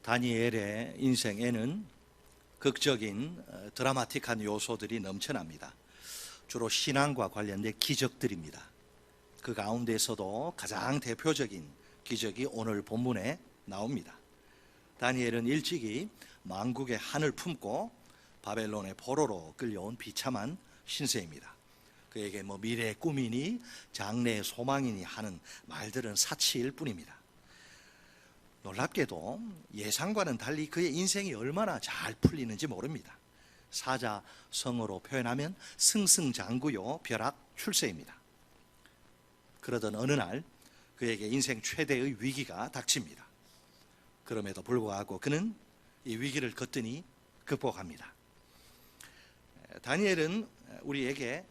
다니엘의 인생에는 극적인 드라마틱한 요소들이 넘쳐납니다. 주로 신앙과 관련된 기적들입니다. 그 가운데서도 가장 대표적인 기적이 오늘 본문에 나옵니다. 다니엘은 일찍이 만국의 한을 품고 바벨론의 포로로 끌려온 비참한 신세입니다. 그에게 미래의 꿈이니 장래의 소망이니 하는 말들은 사치일 뿐입니다. 놀랍게도 예상과는 달리 그의 인생이 얼마나 잘 풀리는지 모릅니다. 사자성어로 표현하면 승승장구요 벼락출세입니다. 그러던 어느 날 그에게 인생 최대의 위기가 닥칩니다. 그럼에도 불구하고 그는 이 위기를 거뜬히 극복합니다. 다니엘은 우리에게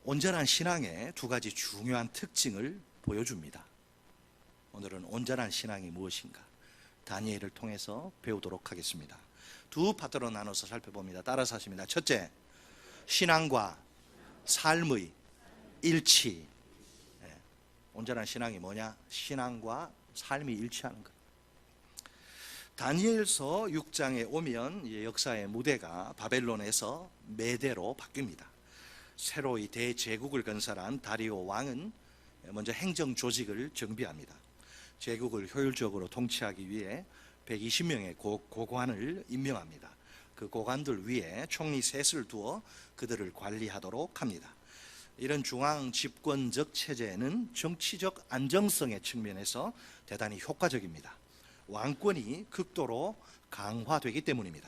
온전한 신앙의 두 가지 중요한 특징을 보여줍니다. 오늘은 온전한 신앙이 무엇인가 다니엘을 통해서 배우도록 하겠습니다. 두 파트로 나눠서 살펴봅니다. 따라서 하십니다. 첫째, 신앙과 삶의 일치. 온전한 신앙이 뭐냐? 신앙과 삶이 일치하는 것. 다니엘서 6장에 오면 역사의 무대가 바벨론에서 메대로 바뀝니다. 새로 이 대제국을 건설한 다리오 왕은 먼저 행정 조직을 정비합니다. 제국을 효율적으로 통치하기 위해 120명의 고관을 임명합니다. 그 고관들 위에 총리 셋을 두어 그들을 관리하도록 합니다. 이런 중앙 집권적 체제는 정치적 안정성의 측면에서 대단히 효과적입니다. 왕권이 극도로 강화되기 때문입니다.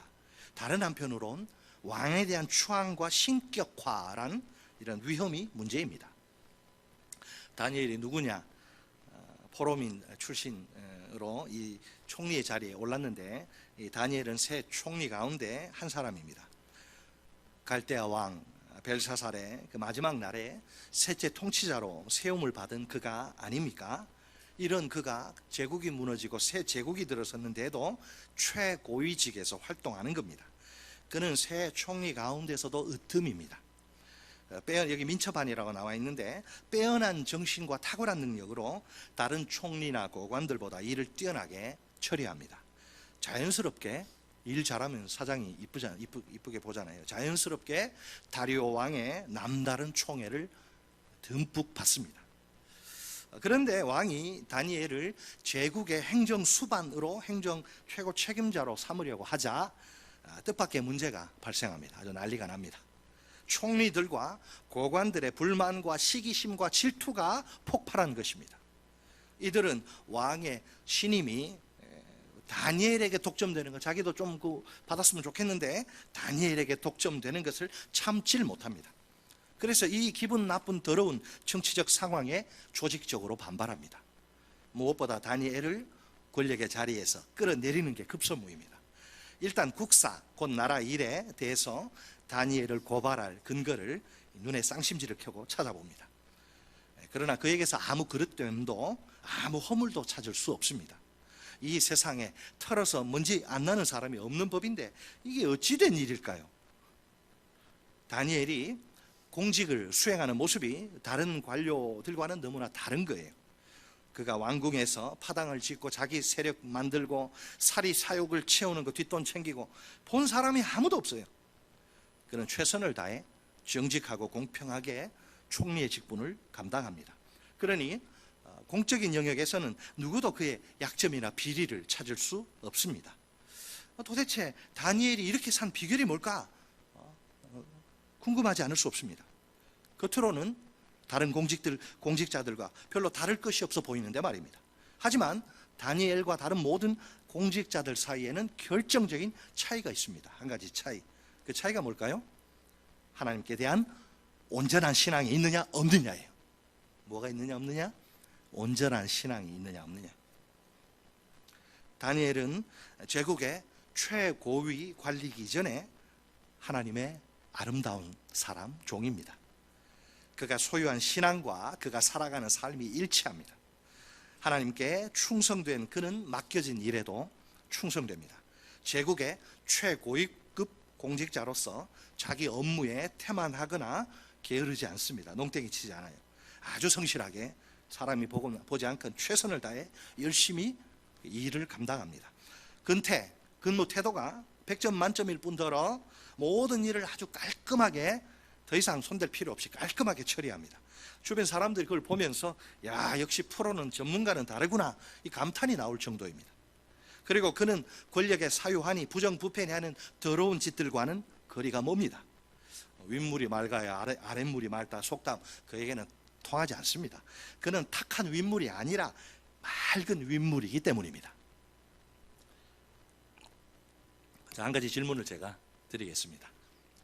다른 한편으론 왕에 대한 추앙과 신격화라는 이런 위험이 문제입니다. 다니엘이 누구냐? 포로민 출신으로 이 총리의 자리에 올랐는데 이 다니엘은 세 총리 가운데 한 사람입니다. 갈대아 왕 벨사살의 그 마지막 날에 셋째 통치자로 세움을 받은 그가 아닙니까? 이런 그가 제국이 무너지고 새 제국이 들어섰는데도 최고위직에서 활동하는 겁니다. 그는 새 총리 가운데서도 으뜸입니다. 여기 민첩한이라고 나와 있는데 빼어난 정신과 탁월한 능력으로 다른 총리나 고관들보다 일을 뛰어나게 처리합니다. 자연스럽게 일 잘하면 사장이 이쁘게 보잖아요. 자연스럽게 다리오 왕의 남다른 총애를 듬뿍 받습니다. 그런데 왕이 다니엘을 제국의 행정 수반으로 행정 최고 책임자로 삼으려고 하자 뜻밖의 문제가 발생합니다. 아주 난리가 납니다. 총리들과 고관들의 불만과 시기심과 질투가 폭발한 것입니다. 이들은 왕의 신임이 다니엘에게 독점되는 것, 자기도 좀 받았으면 좋겠는데 다니엘에게 독점되는 것을 참질 못합니다. 그래서 이 기분 나쁜 더러운 정치적 상황에 조직적으로 반발합니다. 무엇보다 다니엘을 권력의 자리에서 끌어내리는 게 급선무입니다. 일단 국사, 곧 나라 일에 대해서 다니엘을 고발할 근거를 눈에 쌍심지를 켜고 찾아봅니다. 그러나 그에게서 아무 그릇됨도 아무 허물도 찾을 수 없습니다. 이 세상에 털어서 먼지 안 나는 사람이 없는 법인데 이게 어찌 된 일일까요? 다니엘이 공직을 수행하는 모습이 다른 관료들과는 너무나 다른 거예요. 그가 왕궁에서 파당을 짓고 자기 세력 만들고 사리 사욕을 채우는 거 뒷돈 챙기고 본 사람이 아무도 없어요. 그는 최선을 다해 정직하고 공평하게 총리의 직분을 감당합니다. 그러니 공적인 영역에서는 누구도 그의 약점이나 비리를 찾을 수 없습니다. 도대체 다니엘이 이렇게 산 비결이 뭘까? 궁금하지 않을 수 없습니다. 겉으로는 다른 공직자들과 별로 다를 것이 없어 보이는데 말입니다. 하지만 다니엘과 다른 모든 공직자들 사이에는 결정적인 차이가 있습니다. 한 가지 차이. 그 차이가 뭘까요? 하나님께 대한 온전한 신앙이 있느냐 없느냐예요. 뭐가 있느냐 없느냐? 온전한 신앙이 있느냐 없느냐. 다니엘은 제국의 최고위 관리이기 전에 하나님의 아름다운 사람, 종입니다. 그가 소유한 신앙과 그가 살아가는 삶이 일치합니다. 하나님께 충성된 그는 맡겨진 일에도 충성됩니다. 제국의 최고위급 공직자로서 자기 업무에 태만하거나 게으르지 않습니다. 농땡이 치지 않아요. 아주 성실하게 사람이 보지 않건 최선을 다해 열심히 일을 감당합니다. 근무 태도가 100점 만점일 뿐더러 모든 일을 아주 깔끔하게, 더 이상 손댈 필요 없이 깔끔하게 처리합니다. 주변 사람들이 그걸 보면서 야, 역시 프로는 전문가는 다르구나, 이 감탄이 나올 정도입니다. 그리고 그는 권력에 사유하니 부정부패니 하는 더러운 짓들과는 거리가 멉니다. 윗물이 맑아야 아랫물이 맑다 속담, 그에게는 통하지 않습니다. 그는 탁한 윗물이 아니라 맑은 윗물이기 때문입니다. 자, 한 가지 질문을 제가 드리겠습니다.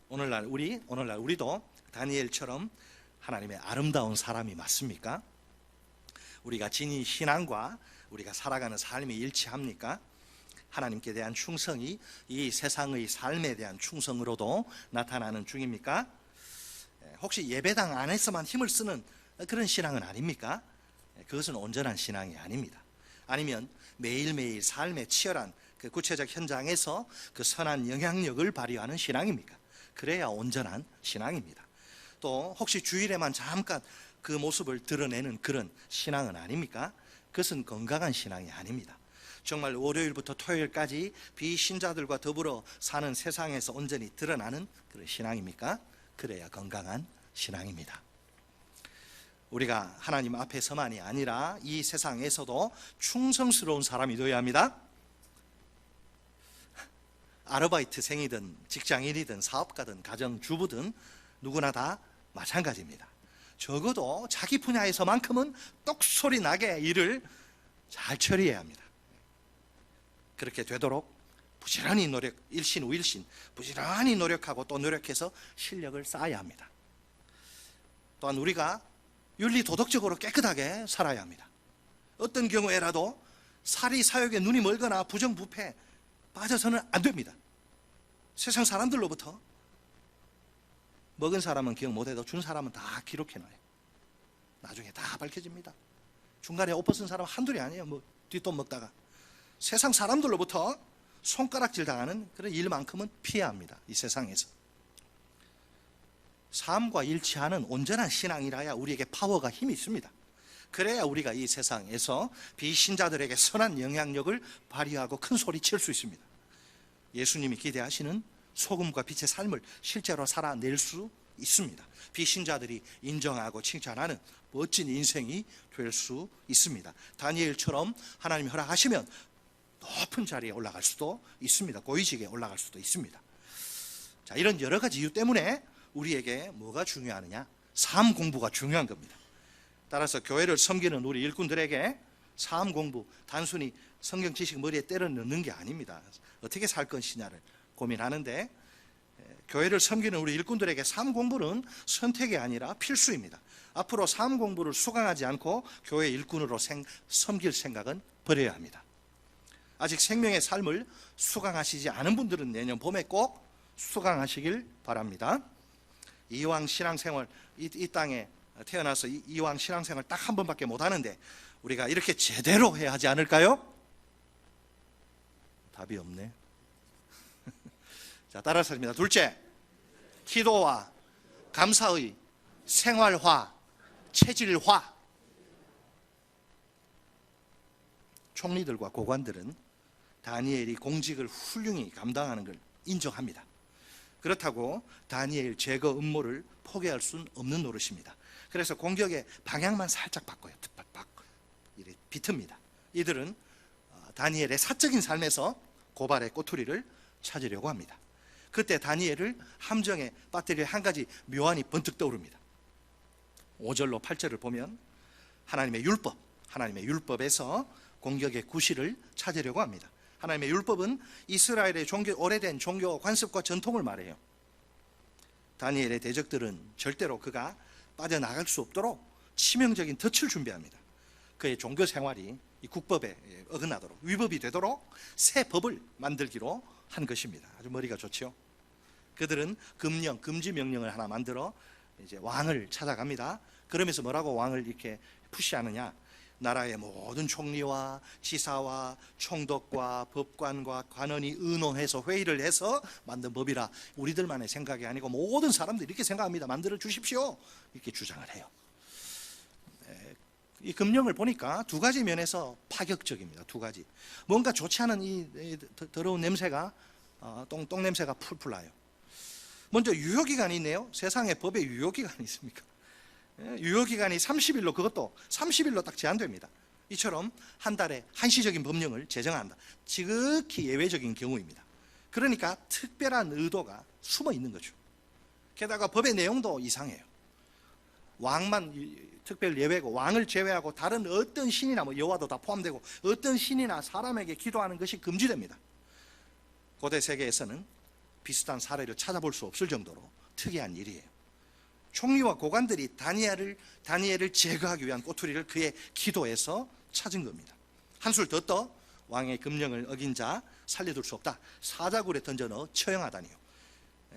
오늘날 우리도 다니엘처럼 하나님의 아름다운 사람이 맞습니까? 우리가 지닌 신앙과 우리가 살아가는 삶이 일치합니까? 하나님께 대한 충성이 이 세상의 삶에 대한 충성으로도 나타나는 중입니까? 혹시 예배당 안에서만 힘을 쓰는 그런 신앙은 아닙니까? 그것은 온전한 신앙이 아닙니다. 아니면 매일매일 삶의 치열한 그 구체적 현장에서 그 선한 영향력을 발휘하는 신앙입니까? 그래야 온전한 신앙입니다. 또 혹시 주일에만 잠깐 그 모습을 드러내는 그런 신앙은 아닙니까? 그것은 건강한 신앙이 아닙니다. 정말 월요일부터 토요일까지 비신자들과 더불어 사는 세상에서 온전히 드러나는 그런 신앙입니까? 그래야 건강한 신앙입니다. 우리가 하나님 앞에서만이 아니라 이 세상에서도 충성스러운 사람이 되어야 합니다. 아르바이트생이든 직장인이든 사업가든 가정주부든 누구나 다 마찬가지입니다. 적어도 자기 분야에서만큼은 똑소리 나게 일을 잘 처리해야 합니다. 그렇게 되도록 부지런히 일신 후 일신 부지런히 노력하고 또 노력해서 실력을 쌓아야 합니다. 또한 우리가 윤리 도덕적으로 깨끗하게 살아야 합니다. 어떤 경우에라도 사리 사욕에 눈이 멀거나 부정부패 빠져서는 안 됩니다. 세상 사람들로부터 먹은 사람은 기억 못해도 준 사람은 다 기록해놔요. 나중에 다 밝혀집니다. 중간에 옷 벗은 사람 한둘이 아니에요. 뭐 뒷돈 먹다가 세상 사람들로부터 손가락질 당하는 그런 일만큼은 피해야 합니다. 이 세상에서 삶과 일치하는 온전한 신앙이라야 우리에게 파워가 힘이 있습니다. 그래야 우리가 이 세상에서 비신자들에게 선한 영향력을 발휘하고 큰 소리 칠 수 있습니다. 예수님이 기대하시는 소금과 빛의 삶을 실제로 살아낼 수 있습니다. 비신자들이 인정하고 칭찬하는 멋진 인생이 될 수 있습니다. 다니엘처럼 하나님이 허락하시면 높은 자리에 올라갈 수도 있습니다. 고위직에 올라갈 수도 있습니다. 자, 이런 여러 가지 이유 때문에 우리에게 뭐가 중요하느냐? 삶 공부가 중요한 겁니다. 따라서 교회를 섬기는 우리 일꾼들에게 삶 공부, 단순히 성경 지식 머리에 때려 넣는 게 아닙니다. 어떻게 살 것이냐를 고민하는데, 교회를 섬기는 우리 일꾼들에게 삶 공부는 선택이 아니라 필수입니다. 앞으로 삶 공부를 수강하지 않고 교회 일꾼으로 섬길 생각은 버려야 합니다. 아직 생명의 삶을 수강하시지 않은 분들은 내년 봄에 꼭 수강하시길 바랍니다. 이왕 신앙생활, 이 땅에 태어나서 이왕 신앙생활 딱 한 번밖에 못 하는데 우리가 이렇게 제대로 해야 하지 않을까요? 답이 없네. 자, 따라서 합니다. 둘째, 기도와 감사의 생활화, 체질화. 총리들과 고관들은 다니엘이 공직을 훌륭히 감당하는 걸 인정합니다. 그렇다고 다니엘 제거 음모를 포기할 수는 없는 노릇입니다. 그래서 공격의 방향만 살짝 바꿔요. 팍팍 이래 비틉니다. 이들은 다니엘의 사적인 삶에서 고발의 꼬투리를 찾으려고 합니다. 그때 다니엘을 함정에 빠뜨릴 한 가지 묘안이 번뜩 떠오릅니다. 5절로 8절을 보면 하나님의 율법에서 공격의 구실을 찾으려고 합니다. 하나님의 율법은 이스라엘의 오래된 종교 관습과 전통을 말해요. 다니엘의 대적들은 절대로 그가 빠져나갈 수 없도록 치명적인 덫을 준비합니다. 그의 종교 생활이 이 국법에 어긋나도록, 위법이 되도록 새 법을 만들기로 한 것입니다. 아주 머리가 좋죠. 그들은 금지 명령을 하나 만들어 이제 왕을 찾아갑니다. 그러면서 뭐라고 왕을 이렇게 푸시하느냐? 나라의 모든 총리와 지사와 총독과 법관과 관원이 의논해서 회의를 해서 만든 법이라 우리들만의 생각이 아니고 모든 사람들이 이렇게 생각합니다. 만들어 주십시오. 이렇게 주장을 해요. 이 금령을 보니까 두 가지 면에서 파격적입니다. 두 가지. 뭔가 좋지 않은 이 더러운 냄새가 똥 냄새가 풀풀 나요. 먼저 유효기간이 있네요. 세상에 법에 유효기간이 있습니까? 유효기간이 30일로, 그것도 30일로 딱 제한됩니다. 이처럼 한 달에 한시적인 법령을 제정한다. 지극히 예외적인 경우입니다. 그러니까 특별한 의도가 숨어 있는 거죠. 게다가 법의 내용도 이상해요. 왕만 특별 예외고, 왕을 제외하고 다른 어떤 신이나 뭐 여호와도 다 포함되고 어떤 신이나 사람에게 기도하는 것이 금지됩니다. 고대 세계에서는 비슷한 사례를 찾아볼 수 없을 정도로 특이한 일이에요. 총리와 고관들이 다니엘을 제거하기 위한 꼬투리를 그의 기도에서 찾은 겁니다. 한술 더 떠 왕의 금령을 어긴 자 살려둘 수 없다. 사자굴에 던져 넣어 처형하다니요.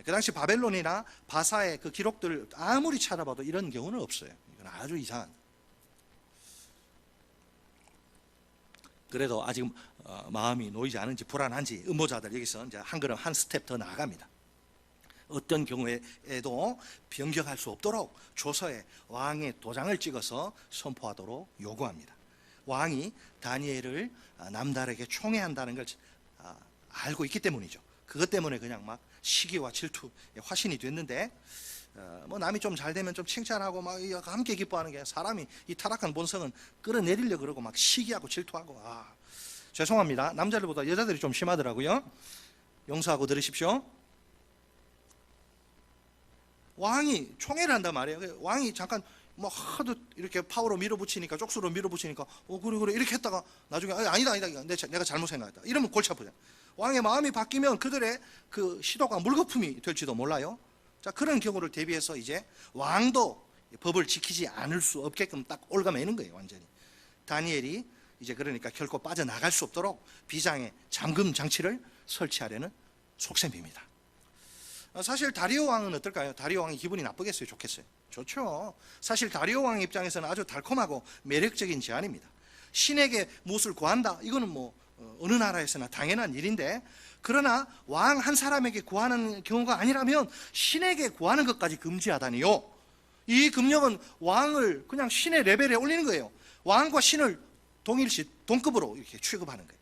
그 당시 바벨론이나 바사의 그 기록들 아무리 찾아봐도 이런 경우는 없어요. 이건 아주 이상한. 그래도 아직 마음이 놓이지 않은지 불안한지 음모자들 여기서 이제 한 걸음 한 스텝 더 나아갑니다. 어떤 경우에도 변경할 수 없도록 조서에 왕의 도장을 찍어서 선포하도록 요구합니다. 왕이 다니엘을 남달에게 총애한다는 걸 알고 있기 때문이죠. 그것 때문에 그냥 막 시기와 질투에 화신이 됐는데, 뭐 남이 좀 잘 되면 좀 칭찬하고 막 함께 기뻐하는 게, 사람이 이 타락한 본성은 끌어내리려고 그러고 막 시기하고 질투하고. 죄송합니다. 남자들보다 여자들이 좀 심하더라고요. 용서하고 들으십시오. 왕이 총애를 한단 말이에요. 왕이 잠깐 뭐 하도 이렇게 파워로 밀어붙이니까, 쪽수로 밀어붙이니까 그래 이렇게 했다가 나중에 아니다 내가 잘못 생각했다 이러면 골치 아프잖아요. 왕의 마음이 바뀌면 그들의 그 시도가 물거품이 될지도 몰라요. 자, 그런 경우를 대비해서 이제 왕도 법을 지키지 않을 수 없게끔 딱 올가매는 거예요. 완전히 다니엘이 이제 그러니까 결코 빠져나갈 수 없도록 비장의 잠금 장치를 설치하려는 속셈입니다. 사실 다리오 왕은 어떨까요? 다리오 왕이 기분이 나쁘겠어요? 좋겠어요? 좋죠. 사실 다리오 왕 입장에서는 아주 달콤하고 매력적인 제안입니다. 신에게 무엇을 구한다, 이거는 뭐 어느 나라에서나 당연한 일인데, 그러나 왕 한 사람에게 구하는 경우가 아니라면 신에게 구하는 것까지 금지하다니요. 이 금령은 왕을 그냥 신의 레벨에 올리는 거예요. 왕과 신을 동일시 동급으로 이렇게 취급하는 거예요.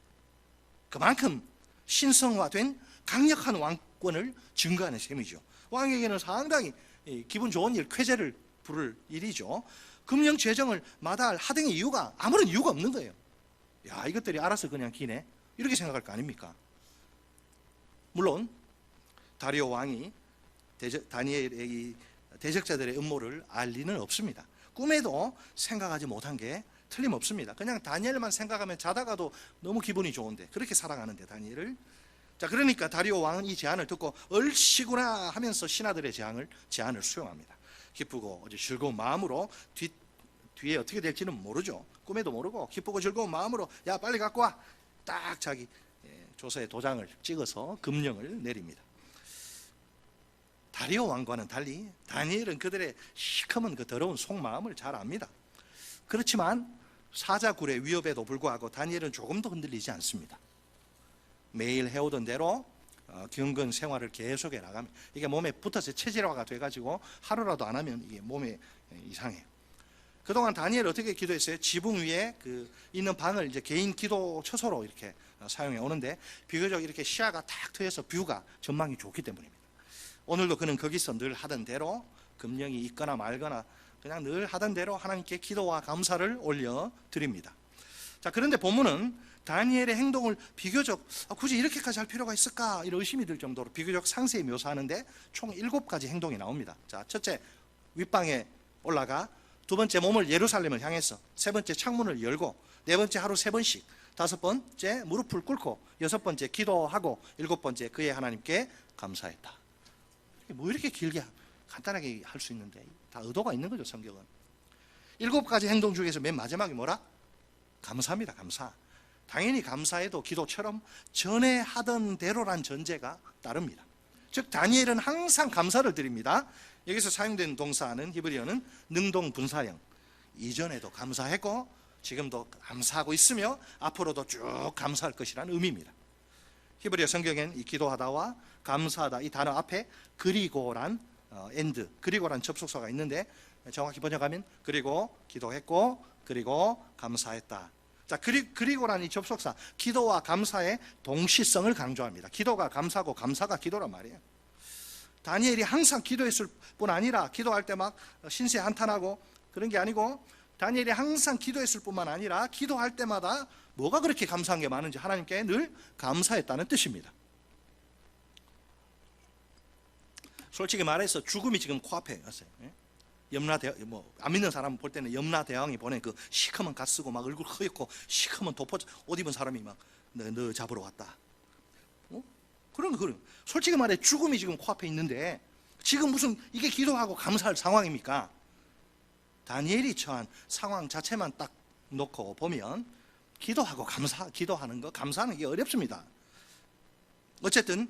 그만큼 신성화된 강력한 왕권을 증거하는 셈이죠. 왕에게는 상당히 기분 좋은 일, 쾌재를 부를 일이죠. 금령 제정을 마다할 하등의 이유가 아무런 이유가 없는 거예요. 야, 이것들이 알아서 그냥 기네, 이렇게 생각할 거 아닙니까? 물론 다리오 왕이 다니엘의 이 대적자들의 음모를 알 리는 없습니다. 꿈에도 생각하지 못한 게 틀림없습니다. 그냥 다니엘만 생각하면 자다가도 너무 기분이 좋은데 그렇게 살아가는데 다니엘을. 자, 그러니까 다리오 왕은 이 제안을 듣고 얼씨구나 하면서 신하들의 제안을 수용합니다. 기쁘고 어제 즐거운 마음으로 뒤에 어떻게 될지는 모르죠. 꿈에도 모르고 기쁘고 즐거운 마음으로 야 빨리 갖고 와, 딱 자기 조서에 도장을 찍어서 금령을 내립니다. 다리오 왕과는 달리 다니엘은 그들의 시커먼 그 더러운 속마음을 잘 압니다. 그렇지만 사자굴의 위협에도 불구하고 다니엘은 조금도 흔들리지 않습니다. 매일 해오던 대로 경건 생활을 계속해 나가면 이게 몸에 붙어서 체질화가 돼가지고 하루라도 안 하면 이게 몸에 이상해요. 그동안 다니엘 어떻게 기도했어요? 지붕 위에 그 있는 방을 이제 개인 기도 처소로 이렇게 사용해 오는데, 비교적 이렇게 시야가 탁 트여서 뷰가 전망이 좋기 때문입니다. 오늘도 그는 거기서 늘 하던 대로 금령이 있거나 말거나 그냥 늘 하던 대로 하나님께 기도와 감사를 올려 드립니다. 자, 그런데 본문은 다니엘의 행동을 비교적 굳이 이렇게까지 할 필요가 있을까 이런 의심이 들 정도로 비교적 상세히 묘사하는데 총 7가지 행동이 나옵니다. 자, 첫째, 윗방에 올라가 두 번째, 몸을 예루살렘을 향해서 세 번째, 창문을 열고 네 번째, 하루 3번씩 다섯 번째, 무릎을 꿇고 여섯 번째, 기도하고 일곱 번째, 그의 하나님께 감사했다. 뭐 이렇게 길게 간단하게 할 수 있는데 다 의도가 있는 거죠. 성경은 7가지 행동 중에서 맨 마지막이 뭐라? 감사입니다. 감사. 당연히 감사해도 기도처럼 전에 하던 대로란 전제가 따릅니다. 즉 다니엘은 항상 감사를 드립니다. 여기서 사용된 동사는 히브리어는 능동분사형, 이전에도 감사했고 지금도 감사하고 있으며 앞으로도 쭉 감사할 것이라는 의미입니다. 히브리어 성경엔 이 기도하다와 감사하다 이 단어 앞에 그리고란 엔드, 그리고란 접속사가 있는데 정확히 번역하면 그리고 기도했고 그리고 감사했다. 자, 그리고란 이 접속사 기도와 감사의 동시성을 강조합니다. 기도가 감사고 감사가 기도란 말이에요. 다니엘이 항상 기도했을 뿐 아니라 기도할 때 막 신세 한탄하고 그런 게 아니고, 다니엘이 항상 기도했을 뿐만 아니라 기도할 때마다 뭐가 그렇게 감사한 게 많은지 하나님께 늘 감사했다는 뜻입니다. 솔직히 말해서 죽음이 지금 코앞에 왔어요. 안 믿는 사람 볼 때는 염라대왕이 보낸 그 시커먼 갓 쓰고 막 얼굴 허옇고 시커먼 옷 입은 사람이 막 너 잡으러 왔다. 그런 솔직히 말해 죽음이 지금 코앞에 있는데 지금 무슨 이게 기도하고 감사할 상황입니까? 다니엘이 처한 상황 자체만 딱 놓고 보면 기도하고 기도하는 거, 감사하는 게 어렵습니다. 어쨌든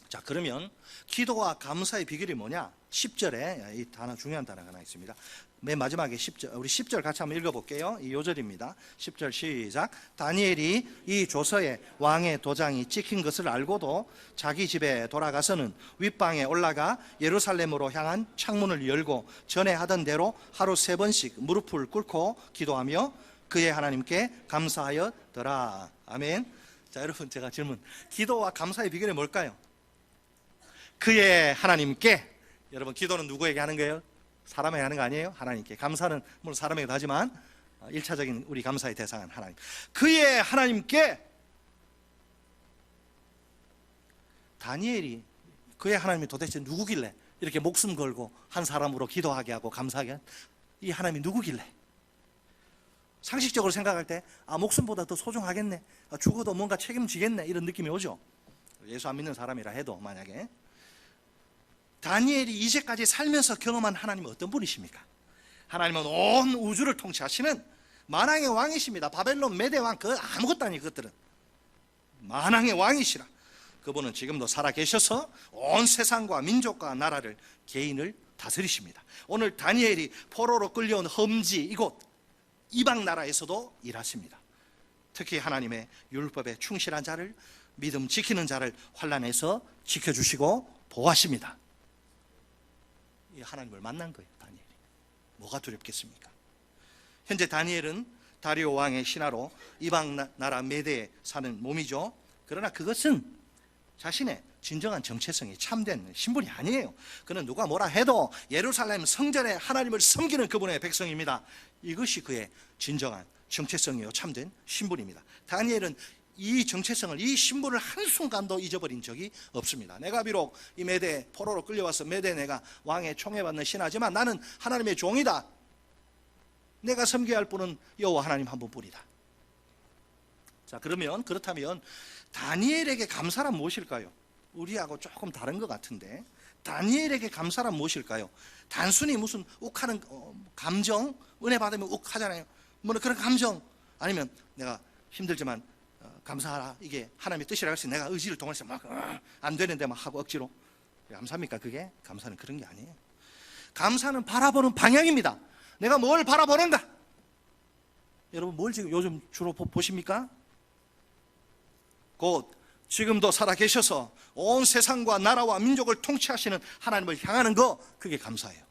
자, 그러면 기도와 감사의 비결이 뭐냐? 10절에 이 단어, 중요한 단어가 하나 있습니다. 맨 마지막에 10절, 우리 10절 같이 한번 읽어볼게요. 이 요절입니다. 10절 시작. 다니엘이 이 조서에 왕의 도장이 찍힌 것을 알고도 자기 집에 돌아가서는 윗방에 올라가 예루살렘으로 향한 창문을 열고 전에 하던 대로 하루 3번씩 무릎을 꿇고 기도하며 그의 하나님께 감사하였더라. 아멘. 자, 여러분, 제가 질문, 기도와 감사의 비결이 뭘까요? 그의 하나님께. 여러분, 기도는 누구에게 하는 거예요? 사람에게 하는 거 아니에요? 하나님께. 감사는 물론 사람에게도 하지만 1차적인 우리 감사의 대상은 하나님. 그의 하나님께. 다니엘이 그의 하나님이 도대체 누구길래 이렇게 목숨 걸고 한 사람으로 기도하게 하고 감사하게 한 이 하나님이 누구길래? 상식적으로 생각할 때 목숨보다 더 소중하겠네, 죽어도 뭔가 책임지겠네, 이런 느낌이 오죠. 예수 안 믿는 사람이라 해도. 만약에 다니엘이 이제까지 살면서 경험한 하나님은 어떤 분이십니까? 하나님은 온 우주를 통치하시는 만왕의 왕이십니다. 바벨론 메대 왕, 그 아무것도 아니에요. 그것들은 만왕의 왕이시라. 그분은 지금도 살아계셔서 온 세상과 민족과 나라를, 개인을 다스리십니다. 오늘 다니엘이 포로로 끌려온 험지 이곳 이방 나라에서도 일하십니다. 특히 하나님의 율법에 충실한 자를, 믿음 지키는 자를 환난에서 지켜주시고 보호하십니다. 이 하나님을 만난 거예요. 다니엘이 뭐가 두렵겠습니까? 현재 다니엘은 다리오 왕의 신하로 이방 나라 메대에 사는 몸이죠. 그러나 그것은 자신의 진정한 정체성이 참된 신분이 아니에요. 그는 누가 뭐라 해도 예루살렘 성전에 하나님을 섬기는 그분의 백성입니다. 이것이 그의 진정한 정체성이요 참된 신분입니다. 다니엘은 이 정체성을, 이 신분을 한순간도 잊어버린 적이 없습니다. 내가 비록 이 메대 포로로 끌려와서 메대 내가 왕의 총애받는 신하지만 나는 하나님의 종이다. 내가 섬겨야 할 분은 여호와 하나님 한 분뿐이다. 자, 그렇다면 다니엘에게 감사란 무엇일까요? 우리하고 조금 다른 것 같은데, 다니엘에게 감사란 무엇일까요? 단순히 무슨 욱하는 감정, 은혜 받으면 욱하잖아요. 뭐 그런 감정, 아니면 내가 힘들지만 감사하라, 이게 하나님의 뜻이라고 해서 내가 의지를 동원해서 막 안 되는데 막 하고 억지로. 감사합니까? 그게 감사는 그런 게 아니에요. 감사는 바라보는 방향입니다. 내가 뭘 바라보는가? 여러분, 뭘 지금 요즘 주로 보십니까? 곧 지금도 살아계셔서 온 세상과 나라와 민족을 통치하시는 하나님을 향하는 거, 그게 감사예요.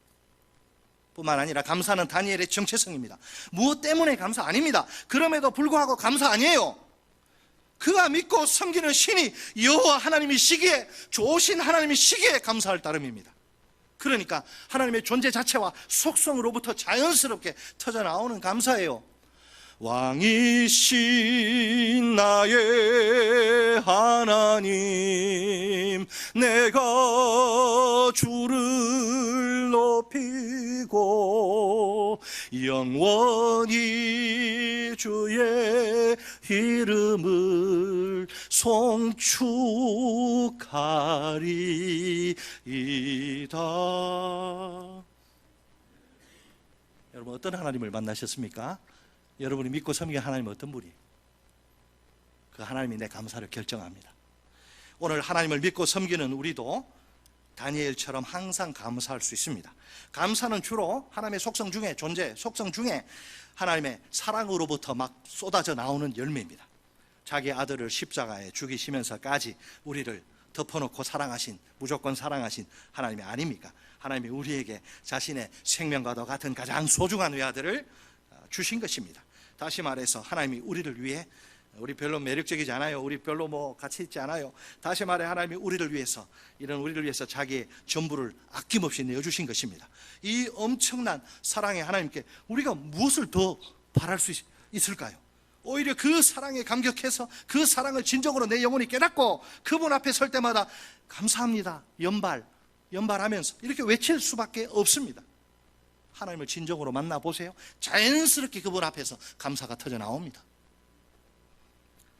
뿐만 아니라 감사는 다니엘의 정체성입니다. 무엇 때문에 감사 아닙니다. 그럼에도 불구하고 감사 아니에요. 그가 믿고 섬기는 신이 여호와 하나님이시기에, 좋으신 하나님이시기에 감사할 따름입니다. 그러니까 하나님의 존재 자체와 속성으로부터 자연스럽게 터져나오는 감사예요. 왕이신 나의 하나님, 내가 주를 높이고 영원히 주의 이름을 송축하리이다. 여러분, 어떤 하나님을 만나셨습니까? 여러분이 믿고 섬기는 하나님은 어떤 분이에요? 그 하나님이 내 감사를 결정합니다. 오늘 하나님을 믿고 섬기는 우리도 다니엘처럼 항상 감사할 수 있습니다. 감사는 주로 하나님의 속성 중에, 존재 속성 중에 하나님의 사랑으로부터 막 쏟아져 나오는 열매입니다. 자기 아들을 십자가에 죽이시면서까지 우리를 덮어놓고 사랑하신, 무조건 사랑하신 하나님이 아닙니까? 하나님이 우리에게 자신의 생명과도 같은 가장 소중한 외아들을 주신 것입니다. 다시 말해서 하나님이 우리를 위해, 우리 별로 매력적이지 않아요, 우리 별로 뭐 가치 있지 않아요, 다시 말해 하나님이 우리를 위해서, 우리를 위해서 자기의 전부를 아낌없이 내어주신 것입니다. 이 엄청난 사랑의 하나님께 우리가 무엇을 더 바랄 수 있을까요? 오히려 그 사랑에 감격해서 그 사랑을 진정으로 내 영혼이 깨닫고 그분 앞에 설 때마다 감사합니다, 연발하면서 이렇게 외칠 수밖에 없습니다. 하나님을 진정으로 만나보세요. 자연스럽게 그분 앞에서 감사가 터져 나옵니다.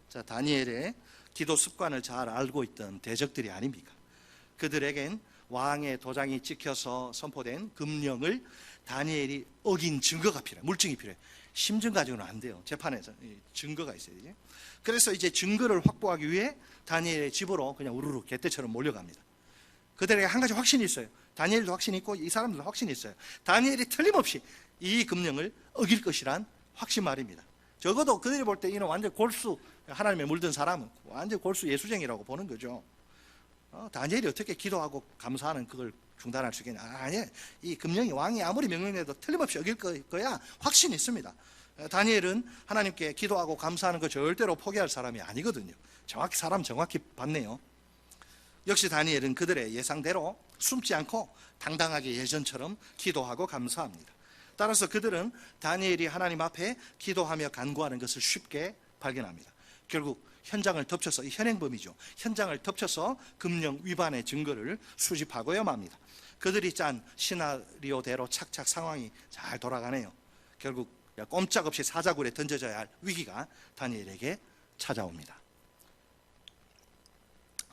자, 다니엘의 기도 습관을 잘 알고 있던 대적들이 아닙니까? 그들에겐 왕의 도장이 찍혀서 선포된 금령을 다니엘이 어긴 증거가 필요해요. 물증이 필요해요. 심증 가지고는 안 돼요. 재판에서 증거가 있어야 되죠. 그래서 이제 증거를 확보하기 위해 다니엘의 집으로 그냥 우르르 개떼처럼 몰려갑니다. 그들에게 한 가지 확신이 있어요. 다니엘도 확신이 있고 이 사람들도 확신이 있어요. 다니엘이 틀림없이 이 금령을 어길 것이란 확신 말입니다. 적어도 그들이 볼 때 이는 완전 골수, 하나님에 물든 사람은 완전 골수 예수쟁이라고 보는 거죠. 다니엘이 어떻게 기도하고 감사하는 그걸 중단할 수 있겠냐? 아니에요. 이 금령이, 왕이 아무리 명령해도 틀림없이 어길 거야 확신이 있습니다. 다니엘은 하나님께 기도하고 감사하는 거 절대로 포기할 사람이 아니거든요. 사람 정확히 봤네요. 역시 다니엘은 그들의 예상대로 숨지 않고 당당하게 예전처럼 기도하고 감사합니다. 따라서 그들은 다니엘이 하나님 앞에 기도하며 간구하는 것을 쉽게 발견합니다. 결국 현장을 덮쳐서, 이 현행범이죠, 현장을 덮쳐서 금령 위반의 증거를 수집하고야 맙니다. 그들이 짠 시나리오대로 착착 상황이 잘 돌아가네요. 결국 꼼짝없이 사자굴에 던져져야 할 위기가 다니엘에게 찾아옵니다.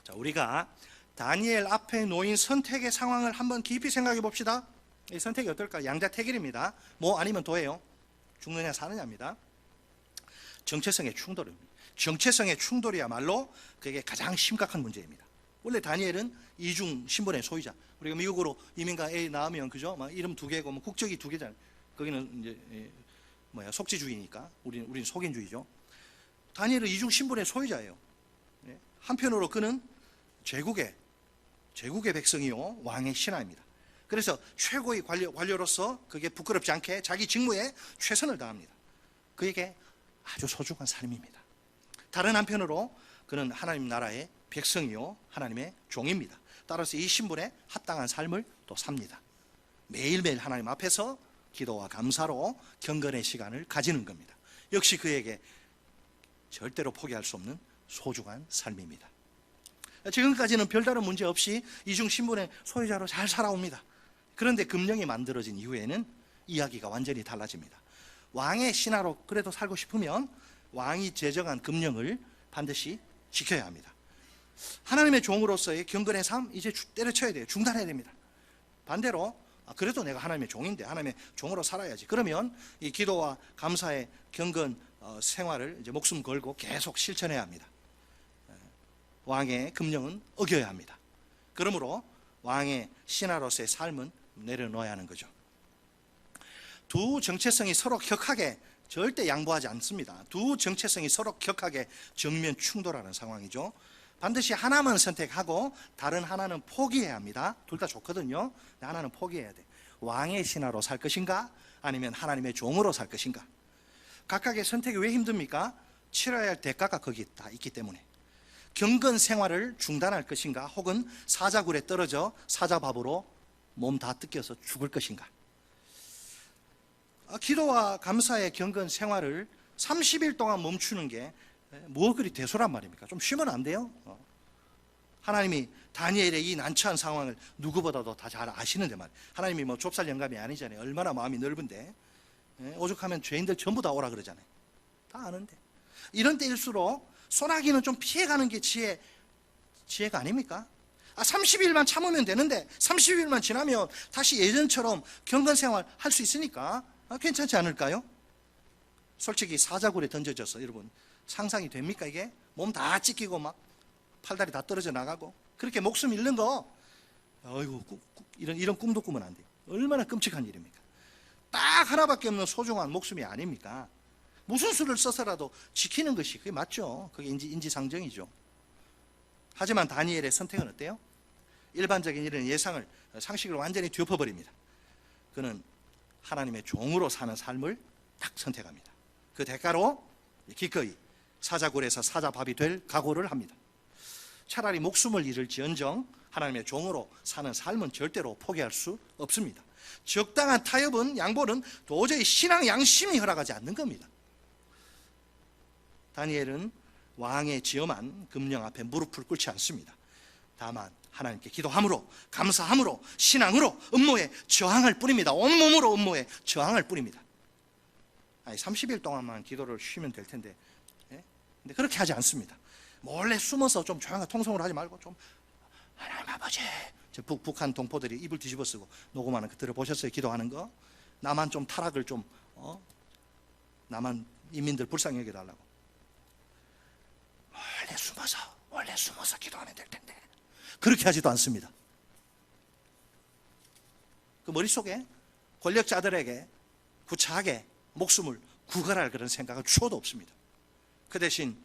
자, 우리가 다니엘 앞에 놓인 선택의 상황을 한번 깊이 생각해 봅시다. 이 선택이 어떨까? 양자택일입니다. 뭐 아니면 도예요. 죽느냐 사느냐입니다. 정체성의 충돌입니다. 정체성의 충돌이야말로 그게 가장 심각한 문제입니다. 원래 다니엘은 이중 신분의 소유자. 우리가 미국으로 이민가 A 나오면 그죠? 막 이름 두 개고 뭐 국적이 두 개잖아요. 거기는 이제 속지주의니까 우리는 속인주의죠. 다니엘은 이중 신분의 소유자예요. 한편으로 그는 제국의 백성이요 왕의 신하입니다. 그래서 최고의 관료로서 그게 부끄럽지 않게 자기 직무에 최선을 다합니다. 그에게 아주 소중한 삶입니다. 다른 한편으로 그는 하나님 나라의 백성이요 하나님의 종입니다. 따라서 이 신분에 합당한 삶을 또 삽니다. 매일매일 하나님 앞에서 기도와 감사로 경건의 시간을 가지는 겁니다. 역시 그에게 절대로 포기할 수 없는 소중한 삶입니다. 지금까지는 별다른 문제 없이 이중 신분의 소유자로 잘 살아옵니다. 그런데 금령이 만들어진 이후에는 이야기가 완전히 달라집니다. 왕의 신하로 그래도 살고 싶으면 왕이 제정한 금령을 반드시 지켜야 합니다. 하나님의 종으로서의 경건의 삶 이제 때려쳐야 돼요. 중단해야 됩니다. 반대로 그래도 내가 하나님의 종인데 하나님의 종으로 살아야지. 그러면 이 기도와 감사의 경건 생활을 이제 목숨 걸고 계속 실천해야 합니다. 왕의 금령은 어겨야 합니다. 그러므로 왕의 신하로서의 삶은 내려놓아야 하는 거죠. 두 정체성이 서로 격하게 절대 양보하지 않습니다. 두 정체성이 서로 격하게 정면 충돌하는 상황이죠. 반드시 하나만 선택하고 다른 하나는 포기해야 합니다. 둘 다 좋거든요. 하나는 포기해야 돼. 왕의 신하로 살 것인가 아니면 하나님의 종으로 살 것인가. 각각의 선택이 왜 힘듭니까? 치러야 할 대가가 거기 다 있기 때문에. 경건 생활을 중단할 것인가 혹은 사자굴에 떨어져 사자밥으로 몸 다 뜯겨서 죽을 것인가. 기도와 감사의 경건 생활을 30일 동안 멈추는 게 뭐 그리 대소란 말입니까? 좀 쉬면 안 돼요? 하나님이 다니엘의 이 난처한 상황을 누구보다도 다 잘 아시는데 말이에요. 하나님이 뭐 좁쌀 영감이 아니잖아요. 얼마나 마음이 넓은데. 오죽하면 죄인들 전부 다 오라 그러잖아요. 다 아는데. 이런 때일수록 소나기는 좀 피해가는 게 지혜가 아닙니까? 30일만 참으면 되는데 30일만 지나면 다시 예전처럼 경건생활 할 수 있으니까 괜찮지 않을까요? 솔직히 사자굴에 던져져서 여러분 상상이 됩니까 이게? 몸 다 찢기고 막 팔다리 다 떨어져 나가고 그렇게 목숨 잃는 거 아이고 이런 꿈도 꾸면 안 돼요. 얼마나 끔찍한 일입니까? 딱 하나밖에 없는 소중한 목숨이 아닙니까? 무슨 수를 써서라도 지키는 것이 그게 맞죠. 그게 인지상정이죠. 하지만 다니엘의 선택은 어때요? 일반적인 이런 예상을 상식을 완전히 뒤엎어버립니다. 그는 하나님의 종으로 사는 삶을 딱 선택합니다. 그 대가로 기꺼이 사자굴에서 사자밥이 될 각오를 합니다. 차라리 목숨을 잃을지언정 하나님의 종으로 사는 삶은 절대로 포기할 수 없습니다. 적당한 타협은, 양보는 도저히 신앙 양심이 허락하지 않는 겁니다. 다니엘은 왕의 지엄한 금령 앞에 무릎을 꿇지 않습니다. 다만 하나님께 기도함으로, 감사함으로, 신앙으로 음모에 저항할 뿐입니다. 온몸으로 음모에 저항할 뿐입니다. 30일 동안만 기도를 쉬면 될 텐데, 근데 그렇게 하지 않습니다. 몰래 숨어서 좀 조용한 통성으로 하지 말고 좀, 하나님 아버지, 북한 동포들이 입을 뒤집어 쓰고 녹음하는 거 들어보셨어요? 기도하는 거. 나만 좀 타락을 좀 나만 인민들 불쌍히 여겨달라고. 원래 숨어서 기도하면 될 텐데 그렇게 하지도 않습니다. 그 머릿속에 권력자들에게 구차하게 목숨을 구걸할 그런 생각은 추호도 없습니다. 그 대신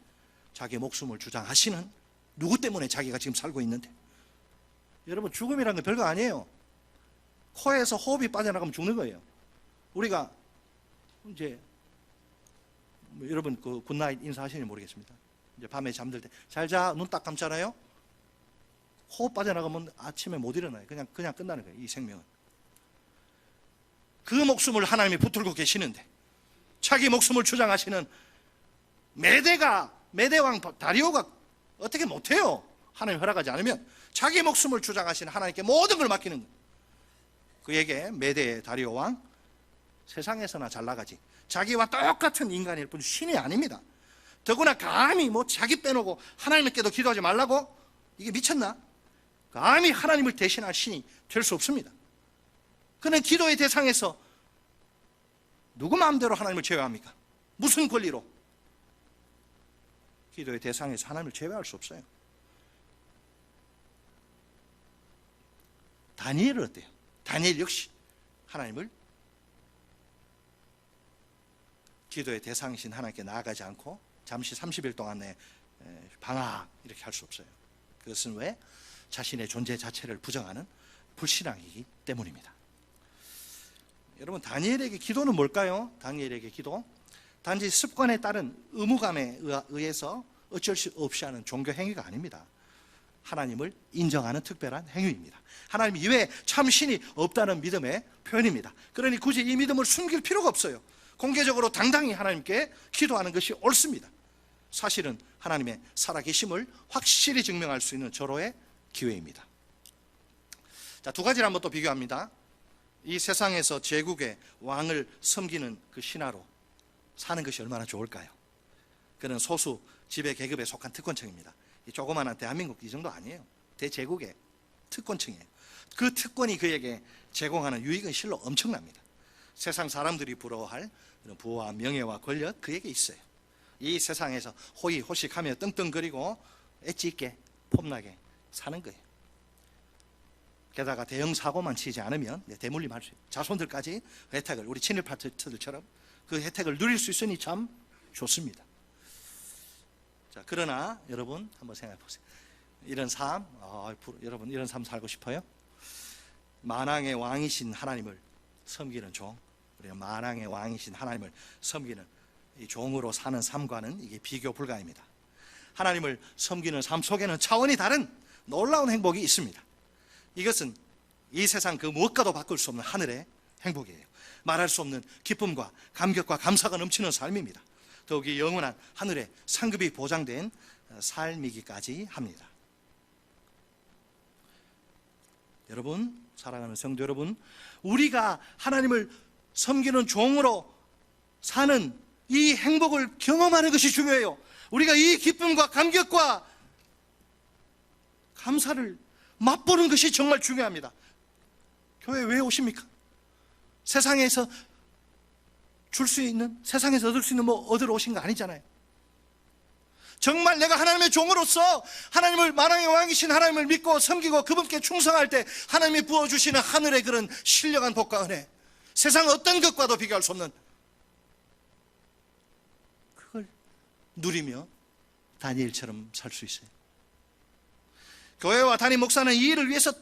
자기 목숨을 주장하시는 누구 때문에 자기가 지금 살고 있는데, 여러분 죽음이라는 건 별거 아니에요. 코에서 호흡이 빠져나가면 죽는 거예요. 우리가 이제 여러분 그 굿나잇 인사하시는지 모르겠습니다. 이제 밤에 잠들 때 잘 자, 눈 딱 감잖아요. 호흡 빠져나가면 아침에 못 일어나요. 그냥 끝나는 거예요. 이 생명은. 그 목숨을 하나님이 붙들고 계시는데 자기 목숨을 주장하시는 메대왕 다리오가 어떻게 못해요? 하나님 허락하지 않으면. 자기 목숨을 주장하시는 하나님께 모든 걸 맡기는 거예요. 그에게 메대 다리오 왕, 세상에서나 잘 나가지 자기와 똑같은 인간일 뿐 신이 아닙니다. 더구나 감히 자기 빼놓고 하나님께도 기도하지 말라고? 이게 미쳤나? 감히 하나님을 대신할 신이 될 수 없습니다. 그는 기도의 대상에서 누구 마음대로 하나님을 제외합니까? 무슨 권리로? 기도의 대상에서 하나님을 제외할 수 없어요. 다니엘은 어때요? 다니엘 역시 하나님을 기도의 대상이신 하나님께 나아가지 않고 잠시 30일 동안의 방학 이렇게 할 수 없어요. 그것은 왜? 자신의 존재 자체를 부정하는 불신앙이기 때문입니다. 여러분 다니엘에게 기도는 뭘까요? 다니엘에게 기도, 단지 습관에 따른 의무감에 의해서 어쩔 수 없이 하는 종교 행위가 아닙니다. 하나님을 인정하는 특별한 행위입니다. 하나님 이외에 참 신이 없다는 믿음의 표현입니다. 그러니 굳이 이 믿음을 숨길 필요가 없어요. 공개적으로 당당히 하나님께 기도하는 것이 옳습니다. 사실은 하나님의 살아계심을 확실히 증명할 수 있는 절호의 기회입니다. 자, 두 가지를 한번 또 비교합니다. 이 세상에서 제국의 왕을 섬기는 그 신하로 사는 것이 얼마나 좋을까요? 그는 소수 지배 계급에 속한 특권층입니다. 이 조그마한 대한민국 이 정도 아니에요. 대제국의 특권층이에요. 그 특권이 그에게 제공하는 유익은 실로 엄청납니다. 세상 사람들이 부러워할 그런 부와 명예와 권력 그에게 있어요. 이 세상에서 호의호식하며 떵떵거리고 엣지 있게 폼나게 사는 거예요. 게다가 대형 사고만 치지 않으면 대물림할 수 있어요. 자손들까지 혜택을, 우리 친일 파트들처럼 그 혜택을 누릴 수 있으니 참 좋습니다. 자, 그러나 여러분 한번 생각해 보세요. 이런 삶, 여러분 이런 삶 살고 싶어요? 만왕의 왕이신 하나님을 섬기는 종, 우리가 만왕의 왕이신 하나님을 섬기는 이 종으로 사는 삶과는 이게 비교 불가입니다. 하나님을 섬기는 삶 속에는 차원이 다른 놀라운 행복이 있습니다. 이것은 이 세상 그 무엇과도 바꿀 수 없는 하늘의 행복이에요. 말할 수 없는 기쁨과 감격과 감사가 넘치는 삶입니다. 더욱이 영원한 하늘의 상급이 보장된 삶이기까지 합니다. 여러분, 사랑하는 성도 여러분, 우리가 하나님을 섬기는 종으로 사는 이 행복을 경험하는 것이 중요해요. 우리가 이 기쁨과 감격과 감사를 맛보는 것이 정말 중요합니다. 교회 왜 오십니까? 세상에서 줄 수 있는, 세상에서 얻을 수 있는 얻으러 오신 거 아니잖아요. 정말 내가 하나님의 종으로서 하나님을, 만왕의 왕이신 하나님을 믿고 섬기고 그분께 충성할 때 하나님이 부어주시는 하늘의 그런 신령한 복과 은혜, 세상 어떤 것과도 비교할 수 없는, 그걸 누리며 다니엘처럼 살 수 있어요. 교회와 담임 목사는 이 일을 위해서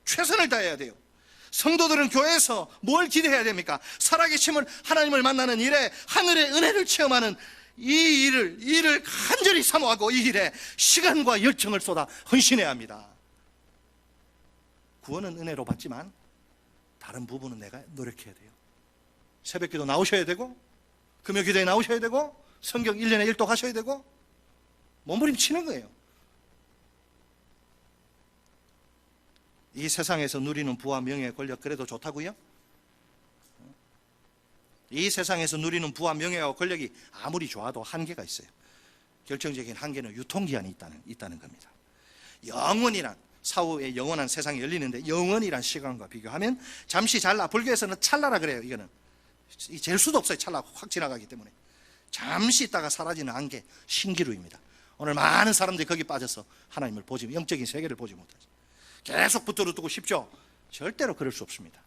최선을 다해야 돼요. 성도들은 교회에서 뭘 기대해야 됩니까? 살아계심을, 하나님을 만나는 일에 하늘의 은혜를 체험하는 이 일을 간절히 사모하고 이 일에 시간과 열정을 쏟아 헌신해야 합니다. 구원은 은혜로 받지만 다른 부분은 내가 노력해야 돼요. 새벽기도 나오셔야 되고, 금요기도에 나오셔야 되고, 성경 1년에 1도 하셔야 되고, 몸부림치는 거예요. 이 세상에서 누리는 부와 명예, 권력 그래도 좋다고요? 이 세상에서 누리는 부와 명예와 권력이 아무리 좋아도 한계가 있어요. 결정적인 한계는 유통기한이 있다는 겁니다. 영원이란, 사후에 영원한 세상이 열리는데 영원이란 시간과 비교하면 잠시 잘나, 불교에서는 찰나라 그래요. 이거는 잴 수도 없어요. 찰나 확 지나가기 때문에 잠시 있다가 사라지는 한계, 신기루입니다. 오늘 많은 사람들이 거기 빠져서 하나님을 보지, 영적인 세계를 보지 못하죠. 계속 붙들어 두고 싶죠? 절대로 그럴 수 없습니다.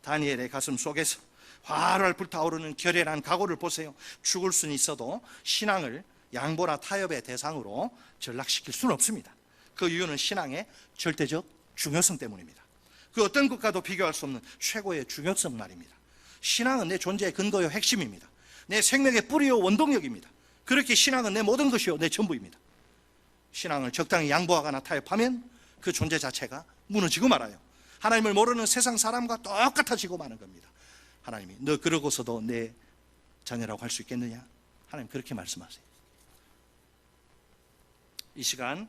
다니엘의 가슴 속에서 활활 불타오르는 결연한 각오를 보세요. 죽을 수는 있어도 신앙을 양보나 타협의 대상으로 전락시킬 수는 없습니다. 그 이유는 신앙의 절대적 중요성 때문입니다. 그 어떤 것과도 비교할 수 없는 최고의 중요성 말입니다. 신앙은 내 존재의 근거요 핵심입니다. 내 생명의 뿌리요 원동력입니다. 그렇게 신앙은 내 모든 것이요 내 전부입니다. 신앙을 적당히 양보하거나 타협하면 그 존재 자체가 무너지고 말아요. 하나님을 모르는 세상 사람과 똑같아지고 마는 겁니다. 하나님이 너 그러고서도 내 자녀라고 할 수 있겠느냐? 하나님 그렇게 말씀하세요. 이 시간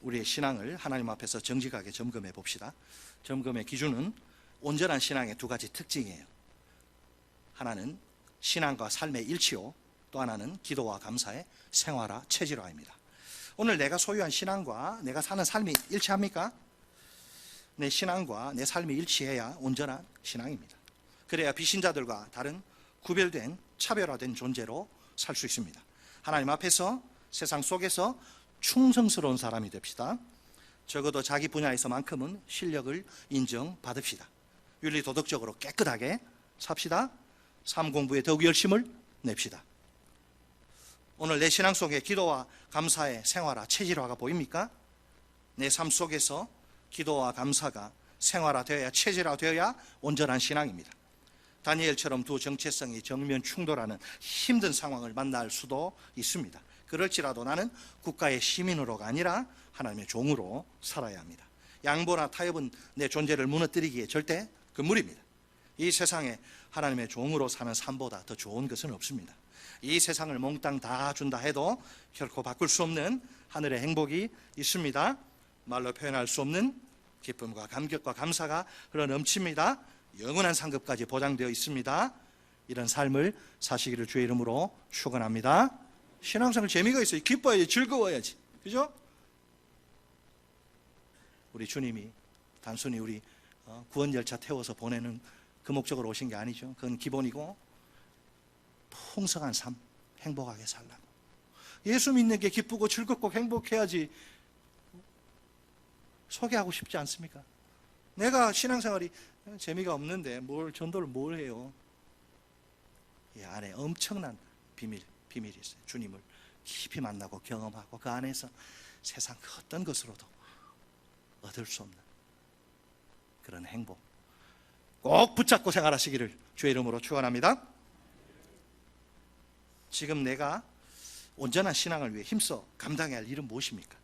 우리의 신앙을 하나님 앞에서 정직하게 점검해 봅시다. 점검의 기준은 온전한 신앙의 두 가지 특징이에요. 하나는 신앙과 삶의 일치요, 또 하나는 기도와 감사의 생활화, 체질화입니다. 오늘 내가 소유한 신앙과 내가 사는 삶이 일치합니까? 내 신앙과 내 삶이 일치해야 온전한 신앙입니다. 그래야 비신자들과 다른 구별된 차별화된 존재로 살 수 있습니다. 하나님 앞에서 세상 속에서 충성스러운 사람이 됩시다. 적어도 자기 분야에서만큼은 실력을 인정받읍시다. 윤리도덕적으로 깨끗하게 삽시다. 삶 공부에 더욱 열심을 냅시다. 오늘 내 신앙 속에 기도와 감사의 생활화, 체질화가 보입니까? 내 삶 속에서 기도와 감사가 생활화되어야, 체질화되어야 온전한 신앙입니다. 다니엘처럼 두 정체성이 정면 충돌하는 힘든 상황을 만날 수도 있습니다. 그럴지라도 나는 국가의 시민으로가 아니라 하나님의 종으로 살아야 합니다. 양보나 타협은 내 존재를 무너뜨리기에 절대 금물입니다. 이 세상에 하나님의 종으로 사는 삶보다 더 좋은 것은 없습니다. 이 세상을 몽땅 다 준다 해도 결코 바꿀 수 없는 하늘의 행복이 있습니다. 말로 표현할 수 없는 기쁨과 감격과 감사가 흘러넘칩니다. 영원한 상급까지 보장되어 있습니다. 이런 삶을 사시기를 주의 이름으로 축원합니다. 신앙생활 재미가 있어요. 기뻐야지, 즐거워야지, 그죠? 우리 주님이 단순히 우리 구원 열차 태워서 보내는 그 목적으로 오신 게 아니죠. 그건 기본이고, 풍성한 삶, 행복하게 살라고. 예수 믿는 게 기쁘고 즐겁고 행복해야지 소개하고 싶지 않습니까? 내가 신앙생활이 재미가 없는데 전도를 뭘 해요? 이 안에 엄청난 비밀이 있어요. 주님을 깊이 만나고 경험하고 그 안에서 세상 그 어떤 것으로도 얻을 수 없는 그런 행복 꼭 붙잡고 생활하시기를 주의 이름으로 축원합니다. 지금 내가 온전한 신앙을 위해 힘써 감당해야 할 일은 무엇입니까?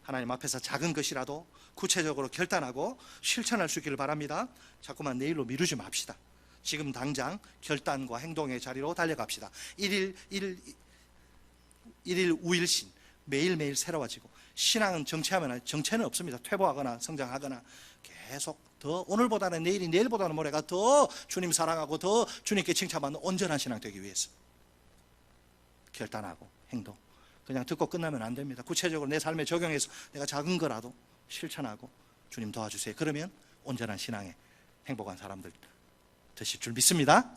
하나님 앞에서 작은 것이라도 구체적으로 결단하고 실천할 수 있기를 바랍니다. 자꾸만 내일로 미루지 맙시다. 지금 당장 결단과 행동의 자리로 달려갑시다. 일일 우일신, 매일매일 새로워지고, 신앙은 정체는 없습니다. 퇴보하거나 성장하거나 계속 더 오늘보다는 내일이, 내일보다는 모레가 더 주님 사랑하고 더 주님께 칭찬받는 온전한 신앙 되기 위해서 결단하고 행동, 그냥 듣고 끝나면 안 됩니다. 구체적으로 내 삶에 적용해서 내가 작은 거라도 실천하고 주님 도와주세요. 그러면 온전한 신앙에 행복한 사람들 되실 줄 믿습니다.